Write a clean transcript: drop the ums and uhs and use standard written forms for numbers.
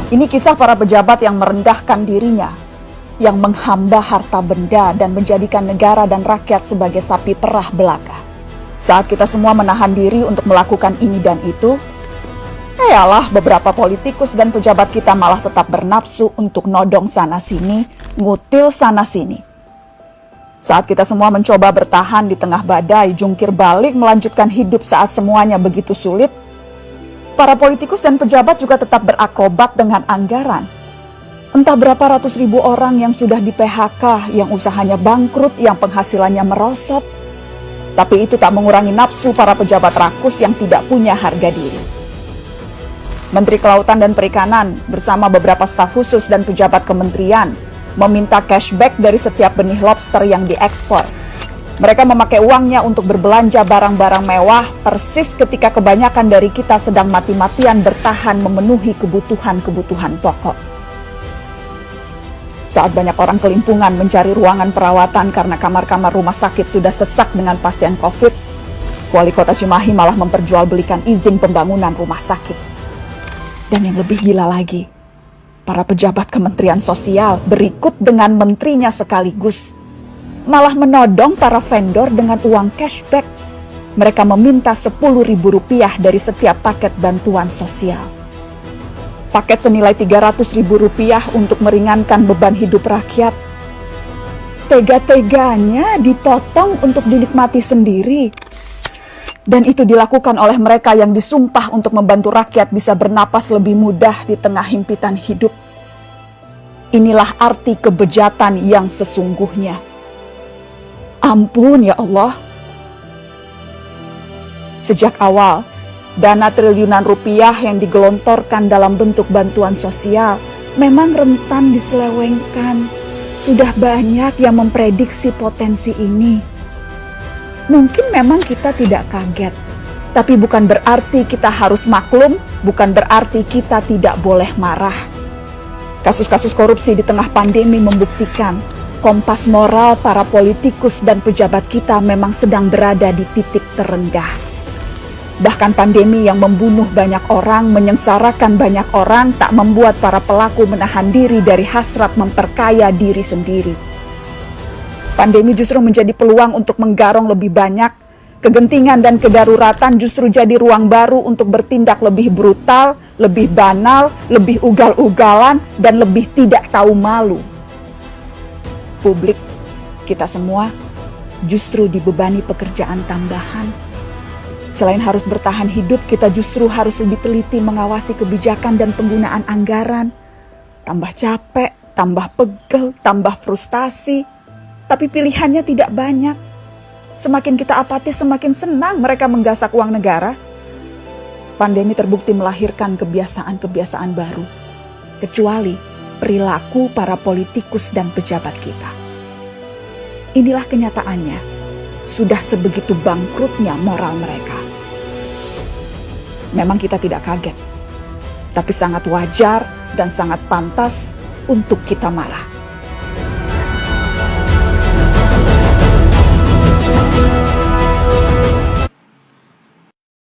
Ini kisah para pejabat yang merendahkan dirinya, yang menghamba harta benda dan menjadikan negara dan rakyat sebagai sapi perah belaka. Saat kita semua menahan diri untuk melakukan ini dan itu, beberapa politikus dan pejabat kita malah tetap bernafsu untuk nodong sana-sini, ngutil sana-sini. Saat kita semua mencoba bertahan di tengah badai, jungkir balik melanjutkan hidup saat semuanya begitu sulit, para politikus dan pejabat juga tetap berakrobat dengan anggaran. Entah berapa ratus ribu orang yang sudah di PHK, yang usahanya bangkrut, yang penghasilannya merosot. Tapi itu tak mengurangi nafsu para pejabat rakus yang tidak punya harga diri. Menteri Kelautan dan Perikanan bersama beberapa staf khusus dan pejabat kementerian meminta cashback dari setiap benih lobster yang diekspor. Mereka memakai uangnya untuk berbelanja barang-barang mewah persis ketika kebanyakan dari kita sedang mati-matian bertahan memenuhi kebutuhan-kebutuhan pokok. Saat banyak orang kelimpungan mencari ruangan perawatan karena kamar-kamar rumah sakit sudah sesak dengan pasien COVID, Wali Kota Cimahi malah memperjualbelikan izin pembangunan rumah sakit. Dan yang lebih gila lagi, para pejabat Kementerian Sosial berikut dengan menterinya sekaligus malah menodong para vendor dengan uang cashback. Mereka meminta Rp10.000 dari setiap paket bantuan sosial. Paket senilai Rp300.000 untuk meringankan beban hidup rakyat. Tega-teganya dipotong untuk dinikmati sendiri. Dan itu dilakukan oleh mereka yang disumpah untuk membantu rakyat bisa bernapas lebih mudah di tengah himpitan hidup. Inilah arti kebejatan yang sesungguhnya. Ampun ya Allah. Sejak awal, dana triliunan rupiah yang digelontorkan dalam bentuk bantuan sosial memang rentan diselewengkan. Sudah banyak yang memprediksi potensi ini. Mungkin memang kita tidak kaget, tapi bukan berarti kita harus maklum, bukan berarti kita tidak boleh marah. Kasus-kasus korupsi di tengah pandemi membuktikan kompas moral para politikus dan pejabat kita memang sedang berada di titik terendah. Bahkan pandemi yang membunuh banyak orang, menyengsarakan banyak orang, tak membuat para pelaku menahan diri dari hasrat memperkaya diri sendiri. Pandemi justru menjadi peluang untuk menggarong lebih banyak. Kegentingan dan kedaruratan justru jadi ruang baru untuk bertindak lebih brutal, lebih banal, lebih ugal-ugalan, dan lebih tidak tahu malu. Publik, kita semua justru dibebani pekerjaan tambahan. Selain harus bertahan hidup, kita justru harus lebih teliti mengawasi kebijakan dan penggunaan anggaran. Tambah capek, tambah pegel, tambah frustasi. Tapi pilihannya tidak banyak. Semakin kita apatis, semakin senang mereka menggasak uang negara. Pandemi terbukti melahirkan kebiasaan-kebiasaan baru. Kecuali perilaku para politikus dan pejabat kita. Inilah kenyataannya, sudah sebegitu bangkrutnya moral mereka. Memang kita tidak kaget, tapi sangat wajar dan sangat pantas untuk kita marah.